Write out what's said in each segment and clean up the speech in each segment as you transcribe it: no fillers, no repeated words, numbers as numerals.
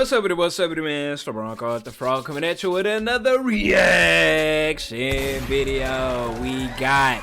What's up, everybody, man? It's the Bronco the Frog coming at you with another reaction video. We got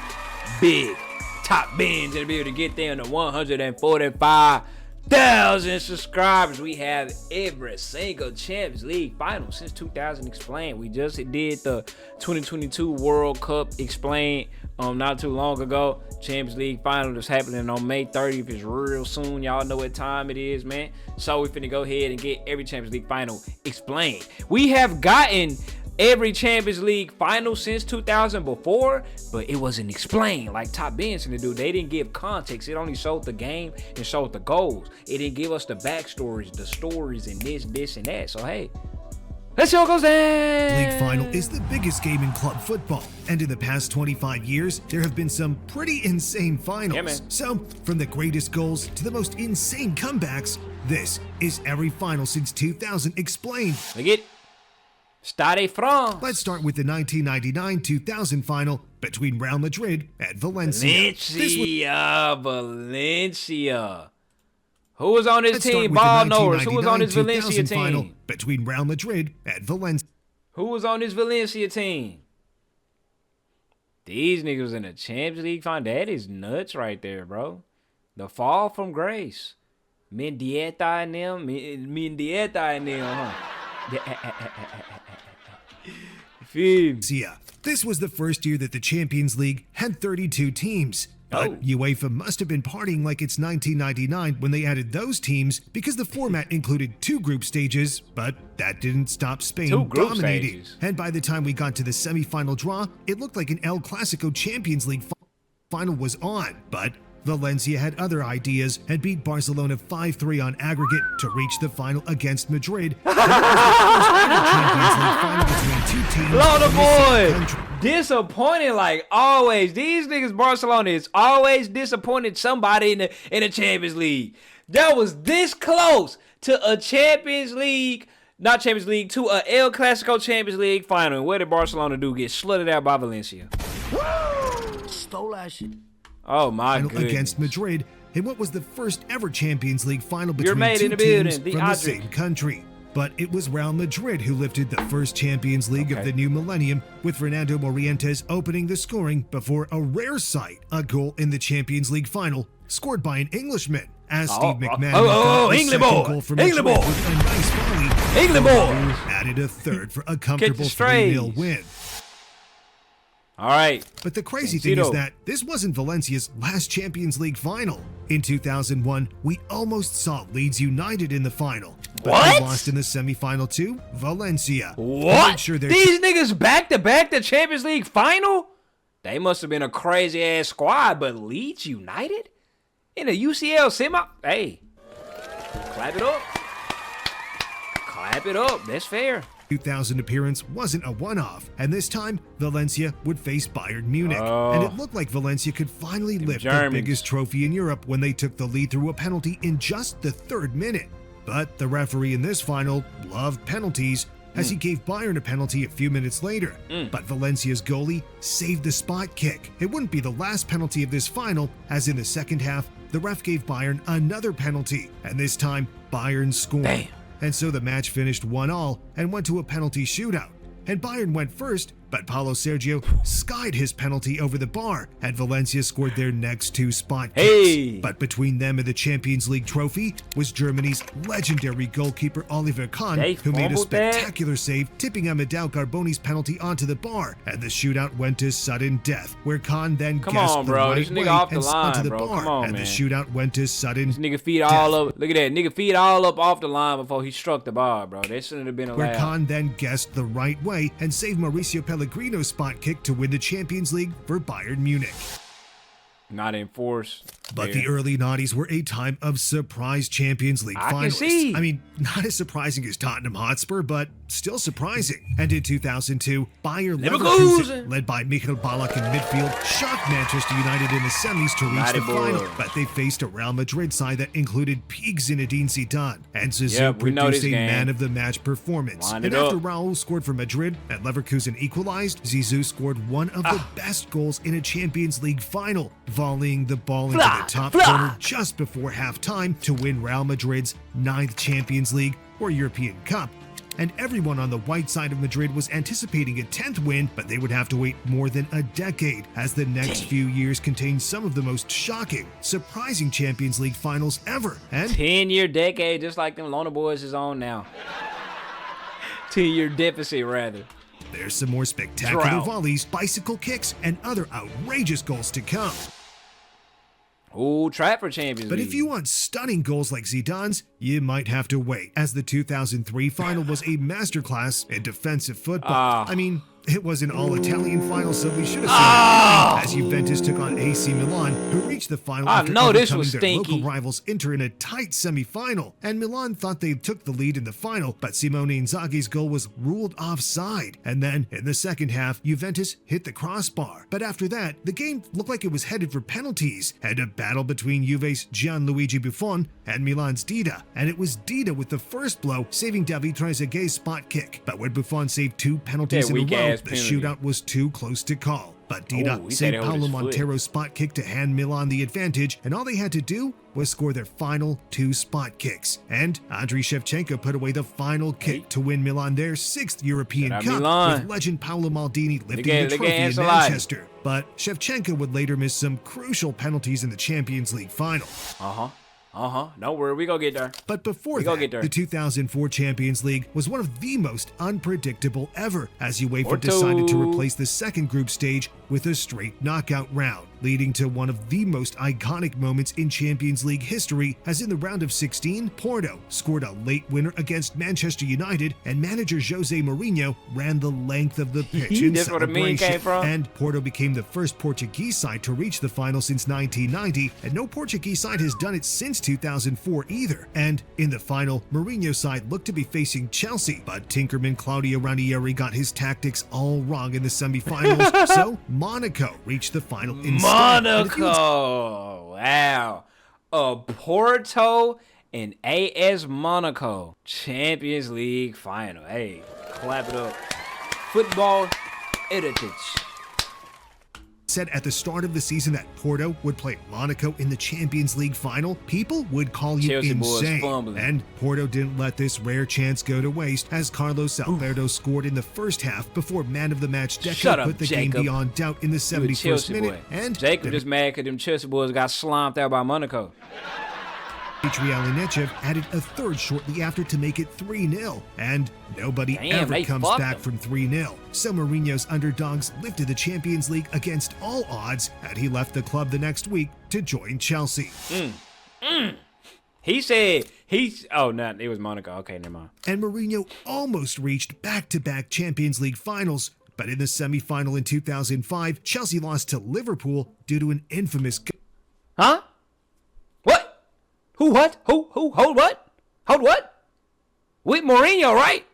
big top bins to be able to get there to 145,000 subscribers. We have every single Champions League final since 2000 explained. We just did the 2022 World Cup explained not too long ago. Champions League final is happening on May 30th. It's real soon. Y'all know what time it is, man. So we finna go ahead and get every Champions League final explained. We have gotten every Champions League final since 2000 before, but it wasn't explained like Top Ben's gonna do. They didn't give context. It only showed the game and showed the goals. It didn't give us the backstories, the stories, and this, and that. So hey, let's see how it goes down. League final is the biggest game in club football, and in the past 25 years, there have been some pretty insane finals. Yeah, man. So, from the greatest goals to the most insane comebacks, this is every final since 2000 explained. Look it. Stade France. Let's start with the 1999-2000 final between Real Madrid and Valencia. Valencia. Who was on his Let's team? start with Ball the knowers. Who was on his Valencia 1999-2000 final team? between Real Madrid and Valencia. Who was on his Valencia team? These niggas in the Champions League final. That is nuts right there, bro. The fall from grace. Mendieta and them. Mendieta and them, huh? This was the first year that the Champions League had 32 teams. But UEFA must have been partying like it's 1999 when they added those teams because the format included 2 group stages, but that didn't stop Spain dominating. And by the time we got to the semi-final draw, it looked like an El Clasico Champions League final was on. But Valencia had other ideas and beat Barcelona 5-3 on aggregate to reach the final against Madrid. And it was the first ever Champions League final between 2 teams. Lord of boy, disappointing like always. These niggas Barcelona is always disappointed somebody in the Champions League. That was this close to a Champions League, not Champions League, to a El Clasico Champions League final. And what did Barcelona do? Get slutted out by Valencia. Stole that shit. Oh my goodness. Against Madrid in what was the first ever Champions League final between made 2 in the teams building, from the same country. But it was Real Madrid who lifted the first Champions League of the new millennium, with Fernando Morientes opening the scoring before a rare sight, a goal in the Champions League final scored by an Englishman. As Steve McMahon England boy, England boy, with a nice volley, England boy added a third for a comfortable 3-0 win. All right. But the crazy thing is that this wasn't Valencia's last Champions League final. In 2001, we almost saw Leeds United in the final. But they lost in the semi-final to Valencia. What? These niggas back-to-back the Champions League final? They must have been a crazy-ass squad, but Leeds United? In a UCL semi? Hey, clap it up. Clap it up. That's fair. 2000 appearance wasn't a one-off, and this time Valencia would face Bayern Munich. And it looked like Valencia could finally lift the biggest trophy in Europe when they took the lead through a penalty in just the 3rd minute. But the referee in this final loved penalties, as he gave Bayern a penalty a few minutes later. But Valencia's goalie saved the spot kick. It wouldn't be the last penalty of this final, as in the second half, the ref gave Bayern another penalty, and this time Bayern scored. Damn. And so the match finished 1-1 and went to a penalty shootout. And Bayern went first, but Paulo Sergio skied his penalty over the bar, and Valencia scored their next 2 spot kicks. But between them and the Champions League trophy was Germany's legendary goalkeeper Oliver Kahn, who made a spectacular save, tipping Amadou Carboni's penalty onto the bar, and the shootout went to sudden death, where Kahn then guessed the right way and onto the bar, and the shootout went to sudden death. Nigga feet all up. Look at that. Nigga feet all up off the line before he struck the bar, bro. That shouldn't have been allowed. Where Kahn then guessed the right way and saved Mauricio Pellegrino's spot kick to win the Champions League for Bayern Munich. Not enforced. But the early noughties were a time of surprise Champions League finalists. I mean, not as surprising as Tottenham Hotspur, but still surprising. And in 2002, Bayer Leverkusen, led by Michael Ballack in midfield, shocked Manchester United in the semis to reach the final. But they faced a Real Madrid side that included peak Zinedine Zidane, and Zizou produced a man-of-the-match performance. And after Raul scored for Madrid and Leverkusen equalized, Zizou scored one of the best goals in a Champions League final, volleying the ball into the top corner just before halftime to win Real Madrid's 9th Champions League or European Cup. And everyone on the white side of Madrid was anticipating a 10th win, but they would have to wait more than a decade, as the next few years contained some of the most shocking, surprising Champions League finals ever. And 10-year decade, just like them Lona Boys is on now. 10-year deficit, rather. there's some more spectacular volleys, bicycle kicks, and other outrageous goals to come. Ooh, Trafford Champions But League. if you want stunning goals like Zidane's, you might have to wait, as the 2003 final was a masterclass in defensive football. I mean, it was an all-Italian final, so we should have seen it as Juventus took on AC Milan, who reached the final after overcoming their local rivals Inter in a tight semi-final. And Milan thought they took the lead in the final, but Simone Inzaghi's goal was ruled offside. And then, in the second half, Juventus hit the crossbar. But after that, the game looked like it was headed for penalties, and a battle between Juve's Gianluigi Buffon and Milan's Dida. And it was Dida with the first blow, saving David Trezeguet's spot kick. But when Buffon saved 2 penalties in a row, the shootout was too close to call. But Dida saved Paulo Montero's spot kick to hand Milan the advantage, and all they had to do was score their final 2 spot kicks. And Andriy Shevchenko put away the final kick to win Milan their 6th European Cup, with legend Paolo Maldini lifting the trophy in Manchester. But Shevchenko would later miss some crucial penalties in the Champions League final. Don't worry, we gonna get there. But before that, the 2004 Champions League was one of the most unpredictable ever, as UEFA decided to replace the second group stage with a straight knockout round, leading to one of the most iconic moments in Champions League history, as in the round of 16, Porto scored a late winner against Manchester United, and manager Jose Mourinho ran the length of the pitch in celebration. And Porto became the first Portuguese side to reach the final since 1990, and no Portuguese side has done it since 2004 either. And in the final, Mourinho's side looked to be facing Chelsea, but Tinkerman Claudio Ranieri got his tactics all wrong in the semifinals, so Monaco reached the final instead. Monaco! Wow. Porto and AS Monaco Champions League final. Hey, clap it up. Football heritage. Said at the start of the season that Porto would play Monaco in the Champions League final, people would call you insane. And Porto didn't let this rare chance go to waste, as Carlos Alberto scored in the first half before man of the match Deco put the game beyond doubt in the 71st minute. And Jacob just mad because them Chelsea boys got slimed out by Monaco. Mitrial Inechev added a third shortly after to make it 3-0, and nobody ever comes back from 3-0. So Mourinho's underdogs lifted the Champions League against all odds, and he left the club the next week to join Chelsea. He said it was Monaco. Okay, never mind. And Mourinho almost reached back-to-back Champions League finals, but in the semi-final in 2005, Chelsea lost to Liverpool due to an infamous... Huh? What? Who what? Hold what? Hold what? With Mourinho, right?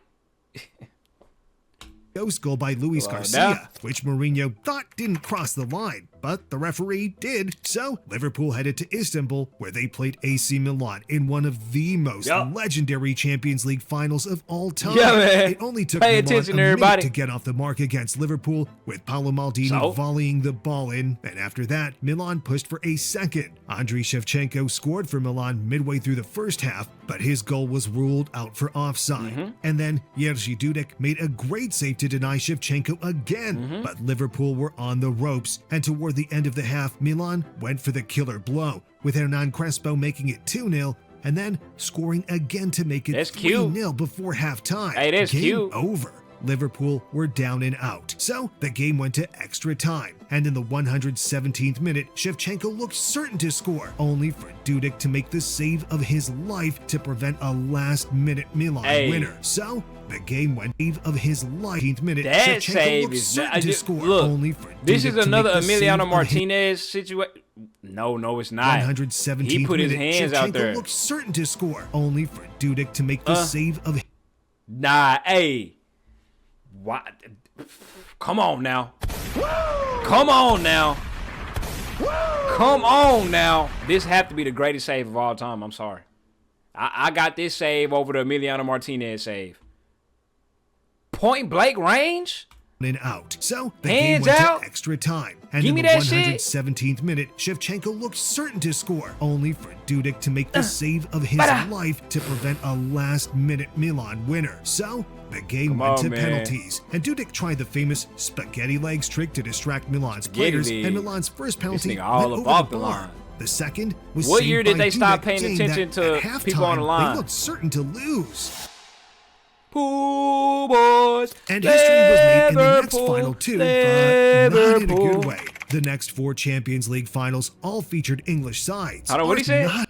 Ghost goal by Luis Garcia, which Mourinho thought didn't cross the line, but the referee did. So Liverpool headed to Istanbul, where they played AC Milan in one of the most legendary Champions League finals of all time. It only took Milan a minute to get off the mark against Liverpool, with Paolo Maldini volleying the ball in, and after that, Milan pushed for a second. Andriy Shevchenko scored for Milan midway through the first half, but his goal was ruled out for offside. And then Jerzy Dudek made a great save to deny Shevchenko again, but Liverpool were on the ropes, and toward the end of the half, Milan went for the killer blow, with Hernan Crespo making it 2-0, and then scoring again to make it 3-0 before halftime. Hey, that's Game over. Liverpool were down and out. So the game went to extra time, and in the 117th minute, Shevchenko looked certain to score, only for Dudek to make the save of his life to prevent a last-minute Milan winner. So the game went of his life. 18th minute, that Shevchenko save looked is certain to score, only for Dudek this is another to make Emiliano Martinez situation. No, it's not. 117th he put his hands Shevchenko out there. Looked certain to score, only for Dudek to make the save of. What? Come on now. Come on now. Come on now. This have to be the greatest save of all time. I'm sorry. I got this save over the Emiliano Martinez save. Point blank range? And out. So the game went to extra time. And Give in me the that shit. 117th minute, Shevchenko looked certain to score, only for Dudek to make the save of his life to prevent a last-minute Milan winner. So, the game went to penalties, and Dudek tried the famous spaghetti legs trick to distract Milan's players, and Milan's first penalty went over the bar. The second was What saved year did by they stop Dudek, paying saying attention that to at people on the halftime, line? They looked certain to lose. Pool boys. And history was made in the next Liverpool, final two, but not in a Liverpool. good way. The next 4 Champions League finals all featured English sides. Hold on, what'd he say?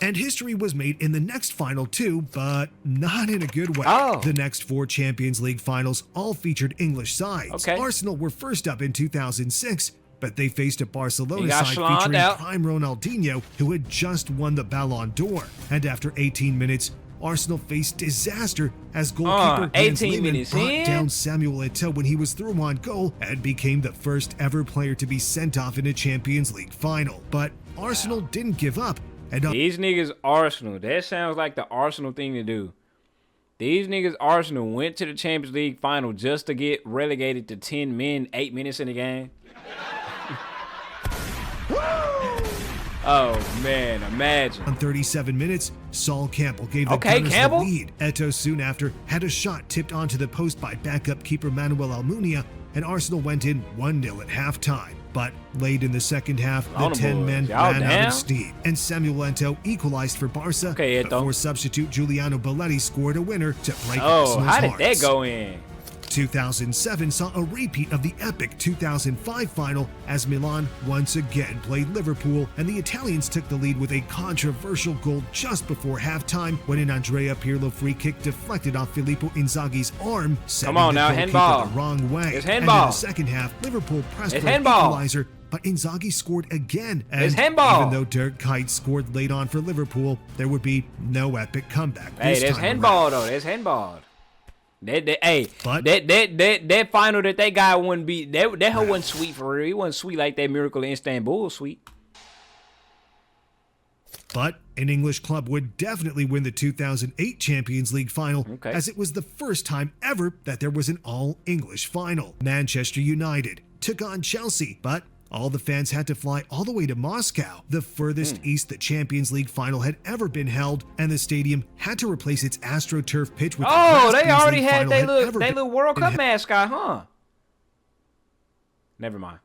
And history was made in the next final too, but not in a good way. Oh. The next 4 Champions League finals all featured English sides. Okay. Arsenal were first up in 2006, but they faced a Barcelona He got side schlonged featuring out. prime Ronaldinho, who had just won the Ballon d'Or. And after 18 minutes, Arsenal faced disaster as goalkeeper 18 Jens Lehmann minutes brought in. down Samuel Eto'o when he was through on goal and became the first ever player to be sent off in a Champions League final. But Arsenal didn't give up. And These niggas Arsenal. That sounds like the Arsenal thing to do. These niggas Arsenal went to the Champions League final just to get relegated to 10 men, 8 minutes in the game. Oh man, imagine. on 37 minutes, Sol Campbell gave the Okay, Gunners Campbell. the lead. Eto'o soon after had a shot tipped onto the post by backup keeper Manuel Almunia, and Arsenal went in 1-0 at halftime. But late in the second half, the On 'em 10 men boys. Y'all ran out down? of steam, and Samuel Eto'o equalized for Barca Okay, Eto'o. before substitute Giuliano Belletti scored a winner to break Oh, Arsenal's how did hearts. that go in? 2007 saw a repeat of the epic 2005 final as Milan once again played Liverpool, and the Italians took the lead with a controversial goal just before halftime when an Andrea Pirlo free kick deflected off Filippo Inzaghi's arm, sending on the now, goalkeeper handball. the wrong way. It's And in handball. the second half, Liverpool pressed It's for an handball. equalizer, but Inzaghi scored again. And It's handball. even though Dirk Kuyt scored late on for Liverpool, there would be no epic comeback Hey, this that's time handball around. though. That's handball. That But- that final that they got wouldn't be that hoe wasn't sweet for real. He wasn't sweet like that Miracle in Istanbul sweet. But an English club would definitely win the 2008 Champions League final, Okay. as it was the first time ever that there was an all-English final. Manchester United took on Chelsea, but all the fans had to fly all the way to Moscow, the furthest east the Champions League final had ever been held, and the stadium had to replace its AstroTurf pitch with the Oh, last they Champions already League had final they had little ever they been little World Cup held. mascot, huh? Never mind.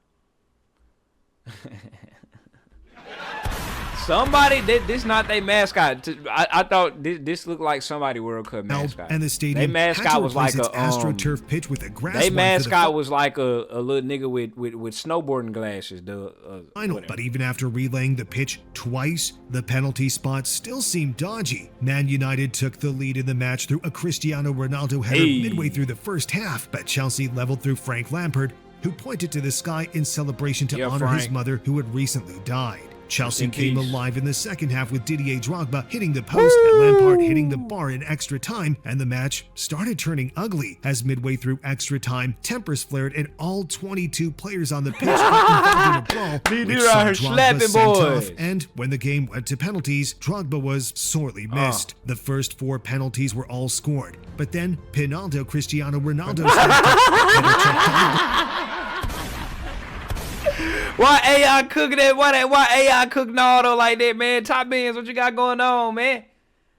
Somebody this not their mascot. I thought this looked like somebody World Cup mascot. And the They stadium mascot had to was replace like its a AstroTurf pitch with a grass they one for the mascot was like a little nigga with snowboarding glasses. final, Whatever. but even after relaying the pitch twice, the penalty spots still seemed dodgy. Man United took the lead in the match through a Cristiano Ronaldo header Hey. midway through the first half, but Chelsea leveled through Frank Lampard, who pointed to the sky in celebration to Yeah, honor his Frank. mother who had recently died. Chelsea in came peace. alive in the second half with Didier Drogba hitting the post and Lampard hitting the bar in extra time, and the match started turning ugly as midway through extra time, tempers flared and all 22 players on the pitch got involved in a brawl, Didier which saw out here Drogba slapping sent off, boys. and when the game went to penalties, Drogba was sorely missed. The first 4 penalties were all scored, but then Pinaldo Cristiano Ronaldo stepped up and it took Why AI cooking that? Why AI cook Ronaldo like that, man? Top Beans, what you got going on, man?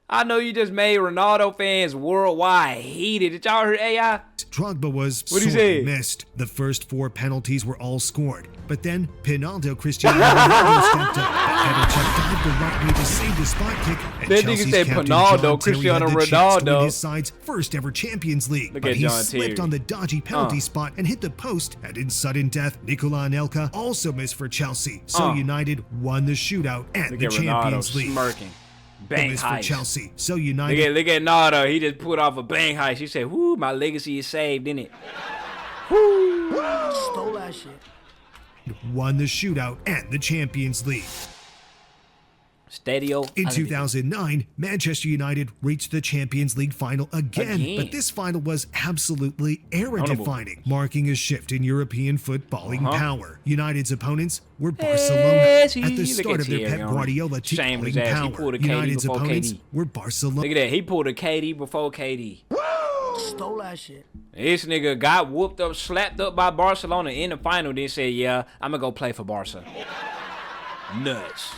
I know you just made Ronaldo fans worldwide heated. Did y'all hear AI? Drogba was What'd he sorely say? missed. The first 4 penalties were all scored, but then Pinaldo Cristiano Ronaldo stepped up. Edichuk dived the right way to save the spot kick, and That nigga Chelsea's said captain Pinaldo, John Terry Cristiano had the chance to win Ronaldo. his side's first ever Champions League, Look but at he John slipped Terry. on the dodgy penalty spot and hit the post. And in sudden death, Nikola Anelka also missed for Chelsea. So United won the shootout and Look the at Ronaldo Champions League. smirking. Bang Missed for heist. Chelsea. So United Look at Nardo. He just put off a bang heist. He said, "Whoo, my legacy is saved, didn't it?" Stole that shit. won the shootout and the Champions League. Stadio. In 2009, Manchester United reached the Champions League final again, but this final was absolutely era-defining, marking a shift in European footballing power. United's opponents were Barcelona. At the Look start at of their Thierry Pep Henry. Guardiola Shameless team ass. He power, pulled a KD United's before opponents KD. were Barcelona. Look at that. He pulled a KD before KD. Stole that shit. This nigga got whooped up, slapped up by Barcelona in the final, then said, yeah, I'm gonna go play for Barca. Nuts.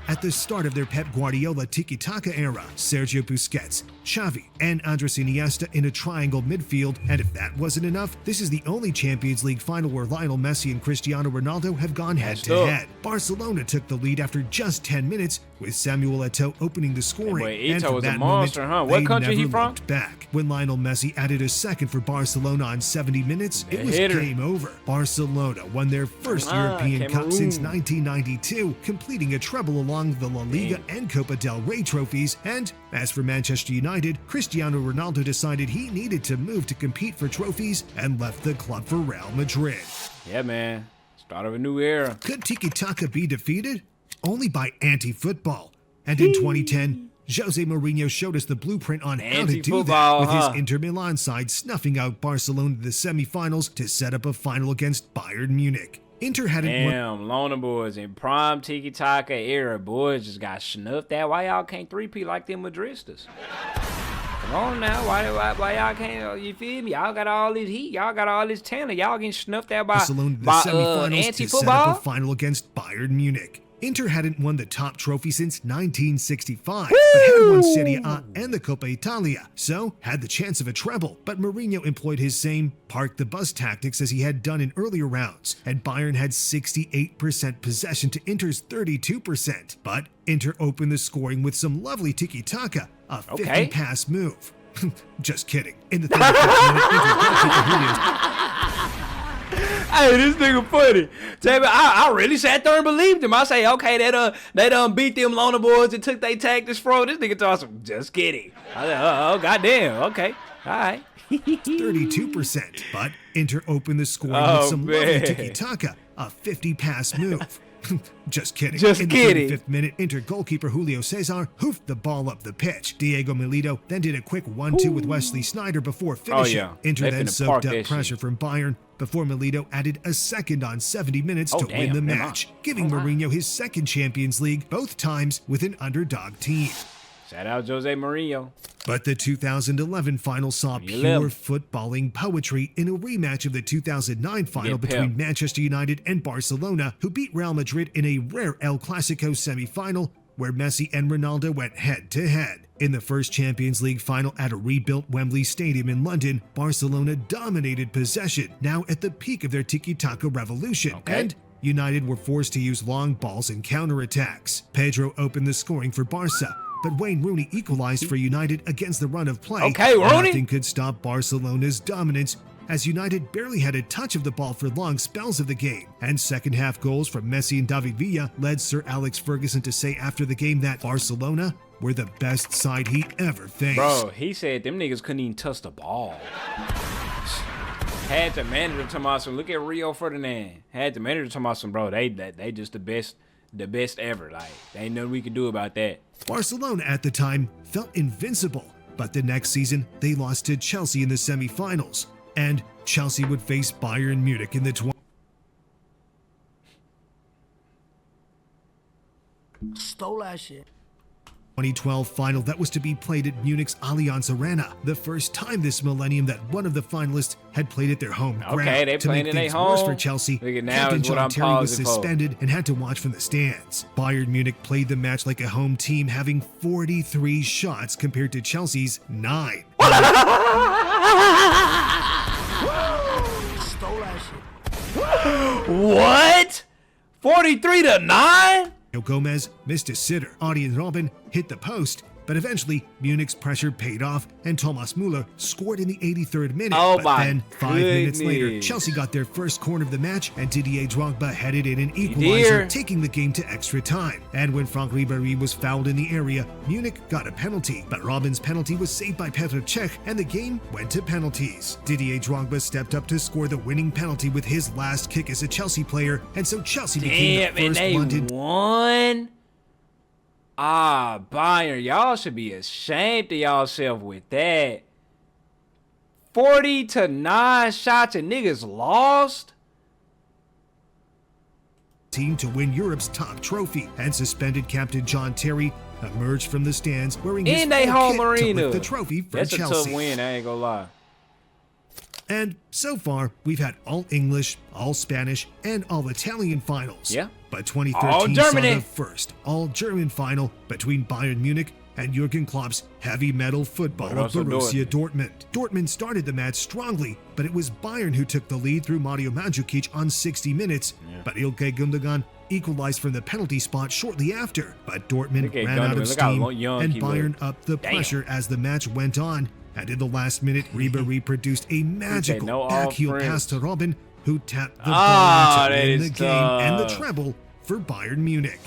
At the start of their Pep Guardiola tiki-taka era, Sergio Busquets, Xavi, and Andres Iniesta in a triangle midfield, and if that wasn't enough, this is the only Champions League final where Lionel Messi and Cristiano Ronaldo have gone head-to-head. Barcelona took the lead after just 10 minutes, with Samuel Eto'o opening the scoring. Boy, and Eto'o from was a that monster, moment, huh? What they country he never from? looked back. When Lionel Messi added a second for Barcelona on 70 minutes, it was hitter. game over. Barcelona won their first European Cup since 1992, completing a treble along the La Liga and Copa del Rey trophies. And as for Manchester United, Cristiano Ronaldo decided he needed to move to compete for trophies and left the club for Real Madrid. Yeah, man. Start of a new era. Could tiki-taka be defeated? Only by anti-football. And in 2010, Jose Mourinho showed us the blueprint on how to do that, with his Inter Milan side snuffing out Barcelona in the semifinals to set up a final against Bayern Munich. Inter hadn't won. Damn, Lona boys in prime tiki-taka era. Boys just got snuffed out. Why y'all can't three-peat like them Madristas? Come on now. Why y'all can't, you feel me? Y'all got all this heat. Y'all got all this talent. Y'all getting snuffed out by Barcelona in the semifinals to set up a anti-football? final against Bayern Munich. Inter hadn't won the top trophy since 1965, but had won Serie A and the Coppa Italia, so had the chance of a treble. But Mourinho employed his same park-the-bus tactics as he had done in earlier rounds, and Bayern had 68% possession to Inter's 32%. But Inter opened the scoring with some lovely tiki-taka, a 50-pass move. Just kidding. In the 35th minute, Inter goalkeeper Julio. Hey, this nigga funny. Tell me, I really sat there and believed him. I say, okay, they done beat them Lona boys and took their tactics from. This nigga told some, just kidding. I said, oh, goddamn, okay, all right. 32%, but Inter opened the scoring with some lovely tiki-taka, a 50-pass move. Just kidding. In the 35th minute, Inter goalkeeper Julio Cesar hoofed the ball up the pitch. Diego Milito then did a quick 1-2 with Wesley Sneijder before finishing. Inter then soaked up pressure from Bayern before Milito added a second on 70 minutes to win the match, giving Mourinho his second Champions League, both times with an underdog team. Shout out Jose Mourinho. But the 2011 final saw pure footballing poetry in a rematch of the 2009 final between Manchester United and Barcelona, who beat Real Madrid in a rare El Clasico semi-final where Messi and Ronaldo went head-to-head. In the first Champions League final at a rebuilt Wembley Stadium in London, Barcelona dominated possession, now at the peak of their tiki-taka revolution. And United were forced to use long balls and counterattacks. Pedro opened the scoring for Barca, but Wayne Rooney equalized for United against the run of play. Nothing could stop Barcelona's dominance, as United barely had a touch of the ball for long spells of the game. And second-half goals from Messi and David Villa led Sir Alex Ferguson to say after the game that Barcelona were the best side he ever faced. Bro, he said them niggas couldn't even touch the ball. Had the manager talking about some, look at Rio Ferdinand. Had the manager talking about some, bro, they just the best ever. Like, there ain't nothing we can do about that. Barcelona at the time felt invincible, but the next season they lost to Chelsea in the semi-finals, and Chelsea would face Bayern Munich in the 2012 final that was to be played at Munich's Allianz Arena, the first time this millennium that one of the finalists had played at their home ground. They to make things worse for Chelsea, Captain John Terry was suspended and had to watch from the stands. Bayern Munich played the match like a home team, having 43 shots compared to Chelsea's 9. What? 43-9? Gomez missed a sitter. Arjen Robben hit the post, but eventually Munich's pressure paid off and Thomas Müller scored in the 83rd minute. But then 5 minutes later, Chelsea got their first corner of the match and Didier Drogba headed in an equalizer, taking the game to extra time. And when Franck Ribéry was fouled in the area, Munich got a penalty, but Robben's penalty was saved by Petr Cech and the game went to penalties. Didier Drogba stepped up to score the winning penalty with his last kick as a Chelsea player, and so Chelsea became the first London. Won? Ah, Bayern, y'all should be ashamed of y'allself with that. 40-9 shots and niggas lost? Team to win Europe's top trophy, and suspended captain John Terry emerged from the stands wearing his In they full home kit to arena. lift the trophy for That's Chelsea. a tough win. I ain't gonna lie. And so far, we've had all English, all Spanish, and all Italian finals. Yeah. But All 2013 saw Germany. the first all-German final between Bayern Munich and Jurgen Klopp's heavy metal football of also Borussia Dortmund. Dortmund started the match strongly, but it was Bayern who took the lead through Mario Mandzukic on 60 minutes. But Ilkay Gundogan equalized from the penalty spot shortly after. But Dortmund Look at ran out Gundogan. of Look how steam, young and he Bayern looked. upped the Damn. pressure as the match went on. And in the last minute, Ribéry produced a magical no all backheel friends. pass to Robin, who tapped the Ah, ball that to win is the game and the tough. treble for Bayern Munich.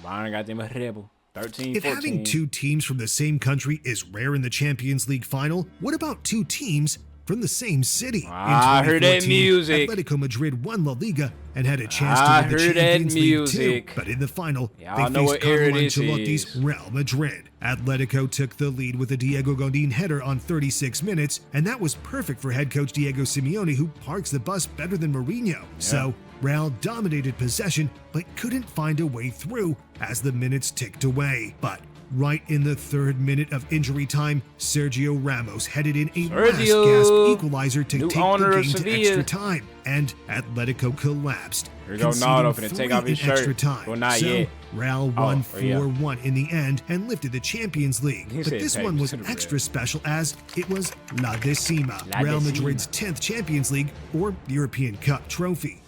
Bayern got them a rebel. 13, If 14. having two teams from the same country is rare in the Champions League final, what about two teams from the same city? I heard that 2014, music. Atletico Madrid won La Liga and had a chance to I win the heard that Champions League music. too. But in the final, Y'all they know faced what era Carlo this Ancelotti's is. Real Madrid. Atletico took the lead with a Diego Godin header on 36 minutes, and that was perfect for head coach Diego Simeone, who parks the bus better than Mourinho. So Real dominated possession, but couldn't find a way through as the minutes ticked away. But right in the 3rd minute of injury time, Sergio Ramos headed in a Sergio, last-gasp equalizer to new take owner the of game to Sevilla. extra time, and Atletico collapsed. Here go conceding Naldo finna take 3 off his in extra shirt. time. Well, not so yet. Real won Oh, yeah. 4-1 in the end and lifted the Champions League. He But said this take one was to the Real. extra special as it was La Decima, La Real Decima. Madrid's 10th Champions League or European Cup trophy.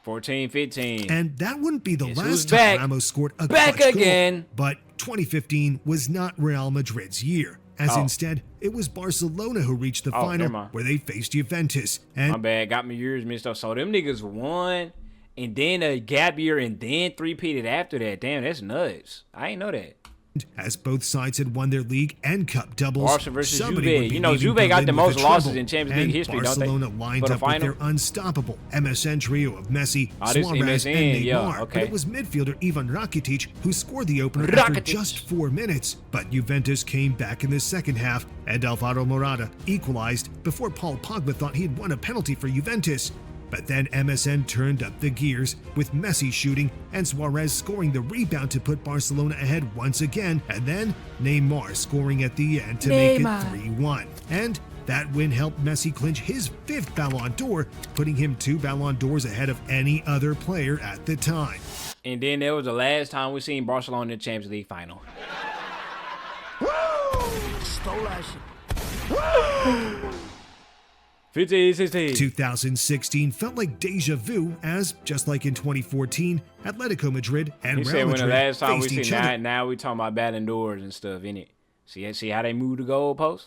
14, 15. And that wouldn't be the Guess last who's time back? Ramos scored a Back clutch goal. again. But 2015 was not Real Madrid's year, as Oh. instead it was Barcelona who reached the Oh, final never mind. where they faced Juventus. And My bad. Got my years mixed up. So them niggas won, and then a gap year, and then three-peated after that. Damn, that's nuts. I ain't know that. as both sides had won their league and cup doubles, Barca versus somebody Juve. would be You know, leaving Juve got Berlin the with most a losses treble. in Champions League And history, don't they? Barcelona lined For the up with final? their unstoppable MSN trio of Messi, Oh, this Suarez, MSN, and Neymar. yeah, But okay. it was midfielder Ivan Rakitic who scored the opener after Rakitic. just 4 minutes. But Juventus came back in the second half, and Alvaro Morata equalized before Paul Pogba thought he'd won a penalty for Juventus. But then MSN turned up the gears with Messi shooting and Suarez scoring the rebound to put Barcelona ahead once again, and then Neymar scoring at the end to make it 3-1. And that win helped Messi clinch his 5th Ballon d'Or, putting him 2 Ballon d'Ors ahead of any other player at the time. And then that was the last time we seen Barcelona in the Champions League final. Stole that shit. 15, 16. 2016 felt like deja vu as, just like in 2014, Atletico Madrid and He Real said when the Madrid last time we faced seen each other. now we talking about Ballon d'Ors and stuff in it. See how they moved the goalpost?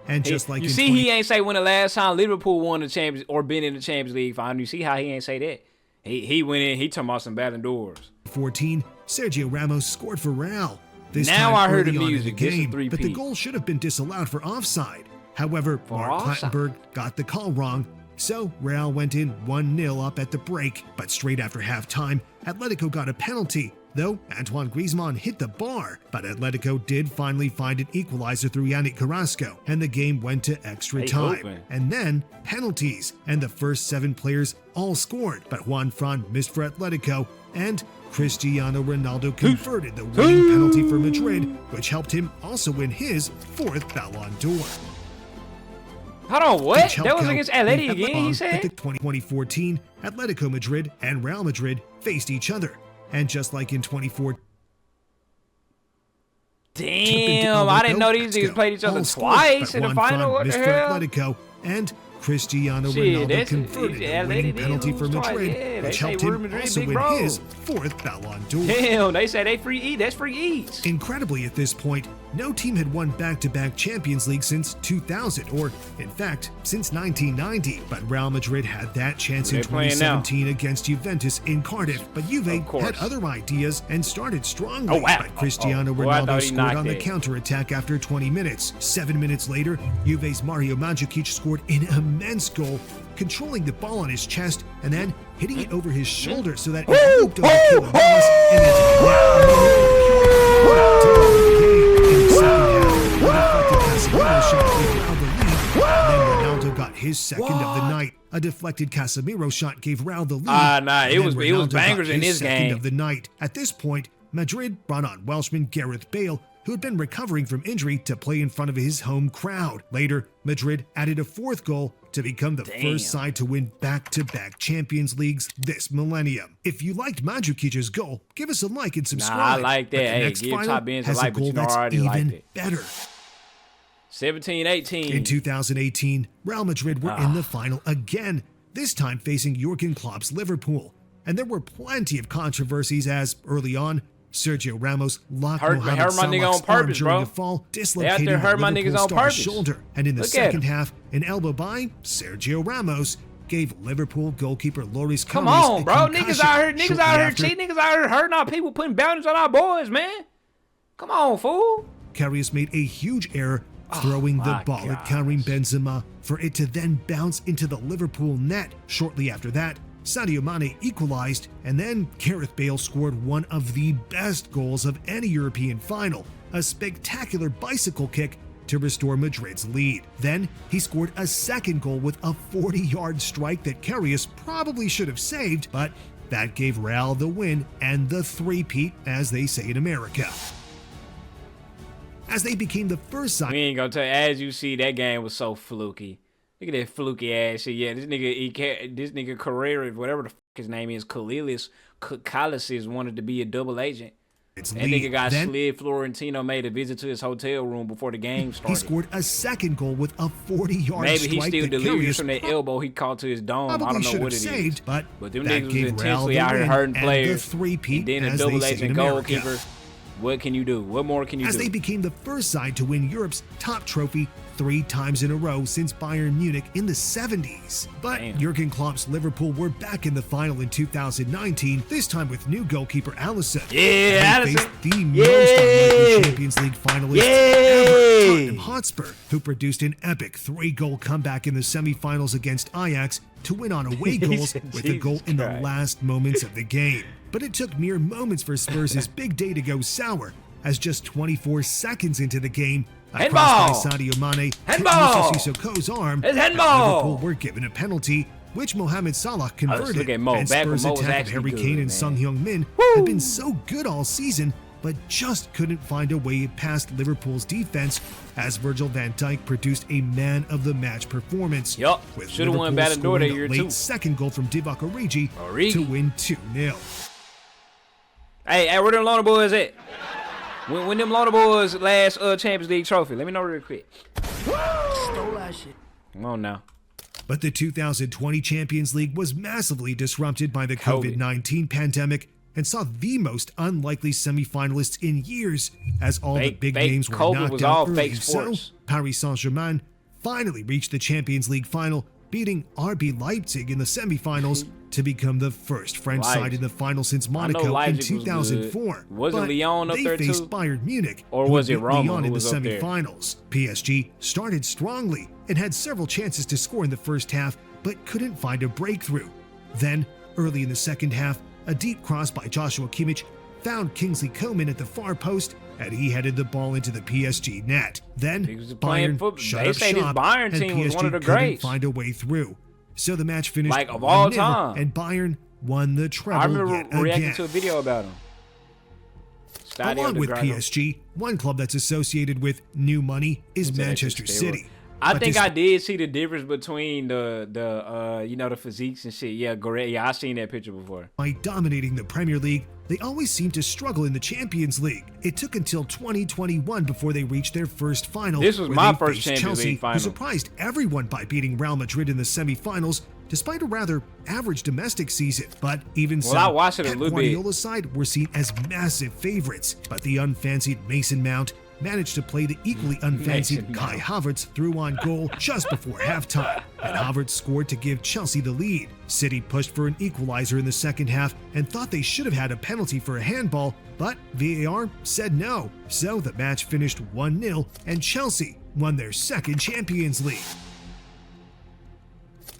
And just like you in see, he ain't say when the last time Liverpool won the Champions or been in the Champions League final. You see how he ain't say that? He went in. He talking about some Ballon d'Ors. 2014, Sergio Ramos scored for Real. This Now time I heard early the on in music. the This is game, but the 3P. goal should have been disallowed for offside. However, Mark offside. Clattenburg got the call wrong, so Real went in 1-0 up at the break. But straight after halftime, Atletico got a penalty, though Antoine Griezmann hit the bar. But Atletico did finally find an equalizer through Yannick Carrasco, and the game went to extra They time. open. And then penalties, and the first 7 players all scored, but Juan Fran missed for Atletico, and Cristiano Ronaldo converted the winning penalty for Madrid, which helped him also win his 4th Ballon d'Or. Hold on, what? Which helped That was count against Atleti the again, he At said? the 2014, Atletico Madrid and Real Madrid faced each other, and just like in 2014, Damn, I didn't know these niggas played each other twice in the final. What the hell? Atletico, and Cristiano Shit, Ronaldo that's- converted the Atleti winning did penalty lose for twice, Madrid, yeah, they which say helped Real him Madrid also big win bro. his 4th Ballon d'Or. Damn, they say they free eat. That's free eats. Incredibly, at this point, no team had won back-to-back Champions League since 2000, or in fact, since 1990. But Real Madrid had that chance in They're playing now. 2017 against Juventus in Cardiff. But Juve Of course. had other ideas and started strongly. Oh, wow. But Cristiano Oh, boy, I Ronaldo thought he scored knocked on the it. counter-attack after 20 minutes. 7 minutes later, Juve's Mario Mandzukic scored an immense goal, controlling the ball on his chest and then hitting it over his shoulder so that it looped over Keylor Navas and into the Ronaldo got his second of the night. A deflected Casemiro shot gave Real the lead. Ah, nah, and it then was Ronaldo got bangers in his this second game. of the night. At this point, Madrid brought on Welshman Gareth Bale, who had been recovering from injury, to play in front of his home crowd. Later, Madrid added a fourth goal to become the first side to win back-to-back Champions Leagues this millennium. If you liked Mandžukić's goal, give us a like and subscribe. I like that. But the Hey, next give final Top Benz a has like, but goal you know I that's already liked even it. better. 17-18. In 2018, Real Madrid were in the final again, this time facing Jurgen Klopp's Liverpool. And there were plenty of controversies as, early on, Sergio Ramos locked Mohamed Salah's arm during a fall, dislocating the Liverpool star's shoulder. And in the second half, an elbow by Sergio Ramos gave Liverpool goalkeeper Loris Karius Come on, bro. a Niggas out here cheating. Niggas out here hurting our people, putting boundaries on our boys, man. Come on, fool. Karius made a huge error throwing the ball at Karim Benzema for it to then bounce into the Liverpool net. Shortly after that, Sadio Mane equalized, and then Gareth Bale scored one of the best goals of any European final, a spectacular bicycle kick to restore Madrid's lead. Then he scored a second goal with a 40-yard strike that Karius probably should have saved, but that gave Real the win and the three-peat, as they say in America. As they became the first side. We ain't gonna tell you. As you see, that game was so fluky. Look at that fluky ass shit. Yeah, this nigga Carrera, whatever the fuck his name is, Kalisis, wanted to be a double agent. That nigga got slid. Florentino made a visit to his hotel room before the game started. He scored a second goal with a 40-yard strike. Maybe he's still delirious from that elbow he caught to his dome. I don't know what it is. But them niggas was intensely out here hurting players. And then a double agent goalkeeper. What can you do? What more can you do? As they became the first side to win Europe's top trophy 3 times in a row since Bayern Munich in the 70s. But Jurgen Klopp's Liverpool were back in the final in 2019, this time with new goalkeeper Alisson. Yeah, Alisson. Faced the most unlikely Champions League finalist ever, Tottenham Hotspur, who produced an epic 3-goal comeback in the semifinals against Ajax to win on away goals with a goal in the last moments of the game. But it took mere moments for Spurs' big day to go sour, as just 24 seconds into the game, a cross by Sadio Mane hit Moussa Sissoko's arm, and Liverpool were given a penalty, which Mohamed Salah converted. And Spurs' attack of Harry Kane and Son Heung-min had been so good all season, but just couldn't find a way past Liverpool's defense, as Virgil van Dijk produced a man-of-the-match performance. With Should've won Liverpool Ballon d'Or that scoring year the late too. second goal from Divock Origi to win 2-0. Hey, where them Lona boys at? When them Lona boys last Champions League trophy? Let me know real quick. Stole that shit. Come on now. But the 2020 Champions League was massively disrupted by the COVID-19 pandemic and saw the most unlikely semifinalists in years, as all the big names were knocked out early. So Paris Saint-Germain finally reached the Champions League final, beating RB Leipzig in the semifinals to become the first French side in the final since Monaco in 2004. Wasn't Lyon up there too? They faced Bayern Munich, or was it Roma Lyon who in the was up there? semifinals. PSG started strongly and had several chances to score in the first half, but couldn't find a breakthrough. Then, early in the second half, a deep cross by Joshua Kimmich found Kingsley Coman at the far post, and he headed the ball into the PSG net. Then Bayern shut up shop, and PSG couldn't find a way through. So the match finished like of all 1-0, time, and Bayern won the treble. I remember yet reacting again. to a video about him. Along with PSG, one club that's associated with new money is Manchester City. I think I did see the difference between the you know, the physiques and shit. Yeah, great. Yeah, I seen that picture before. By dominating the Premier League, they always seem to struggle in the Champions League. It took until 2021 before they reached their first final. This was my first Champions League final. Who surprised everyone by beating Real Madrid in the semifinals, despite a rather average domestic season. But even so, I watched it a Pep little Guardiola's side were seen as massive favorites. But the unfancied Mason Mount managed to play the equally unfancied Kai Havertz through on goal just before halftime, and Havertz scored to give Chelsea the lead. City pushed for an equalizer in the second half and thought they should have had a penalty for a handball, but VAR said no. So the match finished 1-0, and Chelsea won their second Champions League.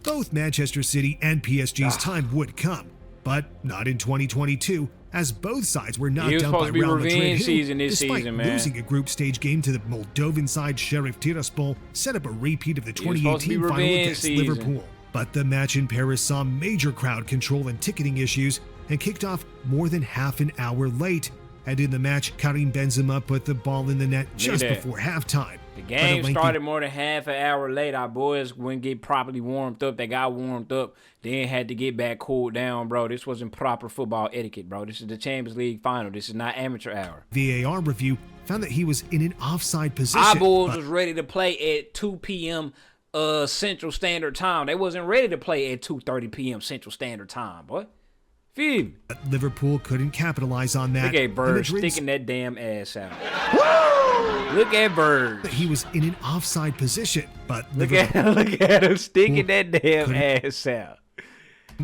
Both Manchester City and PSG's time would come, but not in 2022, as both sides were knocked out by Real Madrid, who, despite losing a group stage game to the Moldovan side Sheriff Tiraspol, set up a repeat of the 2018 final against Liverpool. But the match in Paris saw major crowd control and ticketing issues and kicked off more than half an hour late, And in the match, Karim Benzema put the ball in the net just before halftime. The game started more than half an hour late. Our boys wouldn't get properly warmed up. They got warmed up, then had to get back cooled down, bro. This wasn't proper football etiquette, bro. This is the Champions League final. This is not amateur hour. VAR review found that he was in an offside position. Our boys was ready to play at 2 p.m. Central Standard Time. They wasn't ready to play at 2:30 p.m. Central Standard Time, boy. Feel me? But Liverpool couldn't capitalize on that. Look at Bird sticking that damn ass out. Woo! Look at Bird. He was in an offside position, but look at him sticking that damn ass out.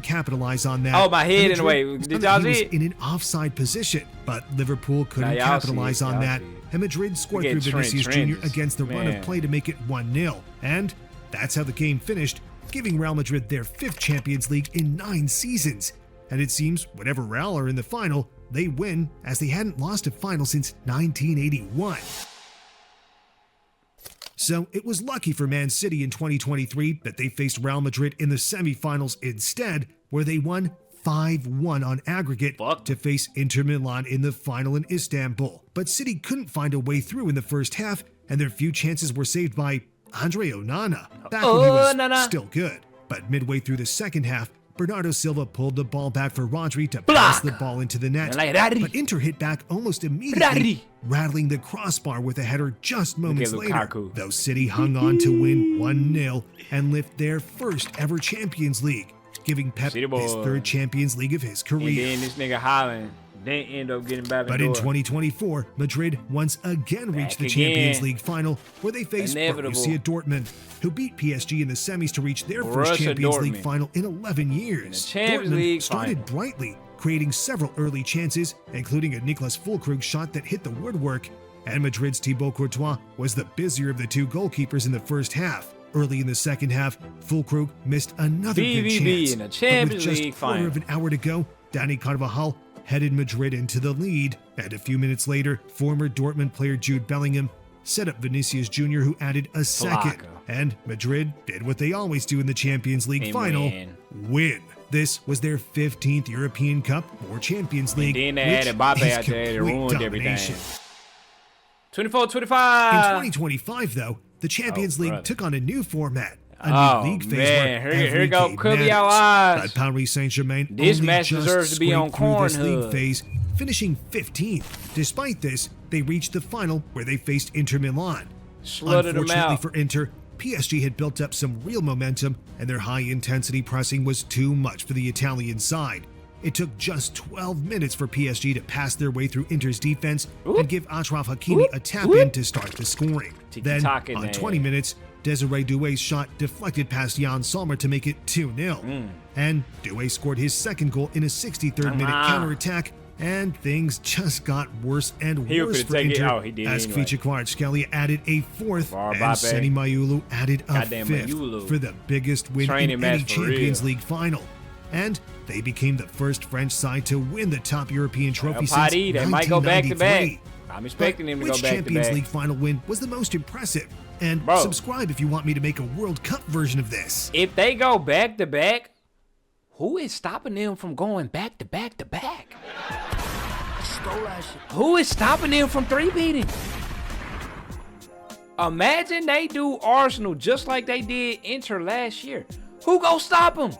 Capitalize on that. Oh, my head in the way. Did y'all see it? He was in an offside position, but Liverpool couldn't capitalize on that. And Madrid scored through Vinicius Jr. against the run of play to make it 1-0. And that's how the game finished, giving Real Madrid their 5th Champions League in 9 seasons. And it seems whenever Real are in the final, they win, as they hadn't lost a final since 1981. So it was lucky for Man City in 2023 that they faced Real Madrid in the semifinals instead, where they won 5-1 on aggregate to face Inter Milan in the final in Istanbul. But City couldn't find a way through in the first half, and their few chances were saved by Andre Onana, back when he was still good. But midway through the second half, Bernardo Silva pulled the ball back for Rodri to pass the ball into the net. But Inter hit back almost immediately, rattling the crossbar with a header just moments later. Though City hung on to win 1-0 and lift their first ever Champions League, giving Pep his 3rd Champions League of his career. And then this nigga Haaland didn't end up getting back. But in 2024, Madrid once again reached the Champions League final, where they faced Borussia Dortmund, who beat PSG in the semis to reach their first Champions League final in 11 years. Dortmund started brightly, creating several early chances, including a Niklas Füllkrug shot that hit the woodwork. And Madrid's Thibaut Courtois was the busier of the 2 goalkeepers in the first half. Early in the second half, Füllkrug missed another good chance. In the Champions but with League just quarter of an hour to go, Dani Carvajal headed Madrid into the lead, and a few minutes later, former Dortmund player Jude Bellingham set up Vinicius Jr., who added a second. And Madrid did what they always do in the Champions League final, win. This was their 15th European Cup or Champions League, and then they added Mbappe out there and ruined everything. 24-25. In 2025, though, the Champions League took on a new format. A new league phase where here go cover your eyes. But Paris Saint-Germain this match deserves to be on Cornhub. League phase, finishing 15th. Despite this, they reached the final where they faced Inter Milan. Unfortunately for Inter, PSG had built up some real momentum, and their high-intensity pressing was too much for the Italian side. It took just 12 minutes for PSG to pass their way through Inter's defense and give Achraf Hakimi a tap-in to start the scoring. Then, on 20 minutes, Desiree Doué's shot deflected past Jan Sommer to make it 2-0. And Doué scored his second goal in a 63rd minute counterattack, and things just got worse and worse for Inter as Kvicha Kvaratskhelia added a 4th and Seni Mayulu added a 5th for the biggest win in any Champions League final. And they became the first French side to win the top European trophy since 1993. They might go back-to-back. I'm expecting them to go back-to-back. Which Champions League final win was the most impressive? And subscribe if you want me to make a World Cup version of this. If they go back-to-back, who is stopping them from going back-to-back-to-back? Who is stopping them from 3-peating? Imagine they do Arsenal just like they did Inter last year. Who gonna stop them?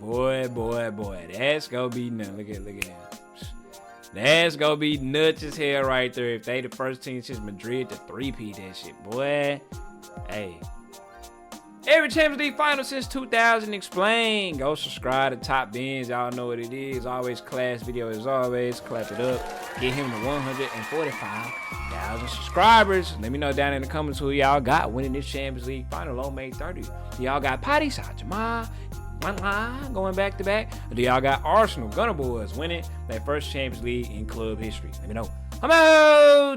Boy, that's gonna be nuts. Look at him. That's gonna be nuts as hell right there. If they the first team since Madrid to 3-peat that shit, boy. Hey. Every Champions League final since 2000 explained. Go subscribe to Top Bins. Y'all know what it is. Always class video as always. Clap it up. Get him to 145,000 subscribers. Let me know down in the comments who y'all got winning this Champions League final on May 30th. Y'all got Paris Saint-Germain going back to back? Or do y'all got Arsenal Gunner Boys winning their first Champions League in club history? Let me know. I'm out.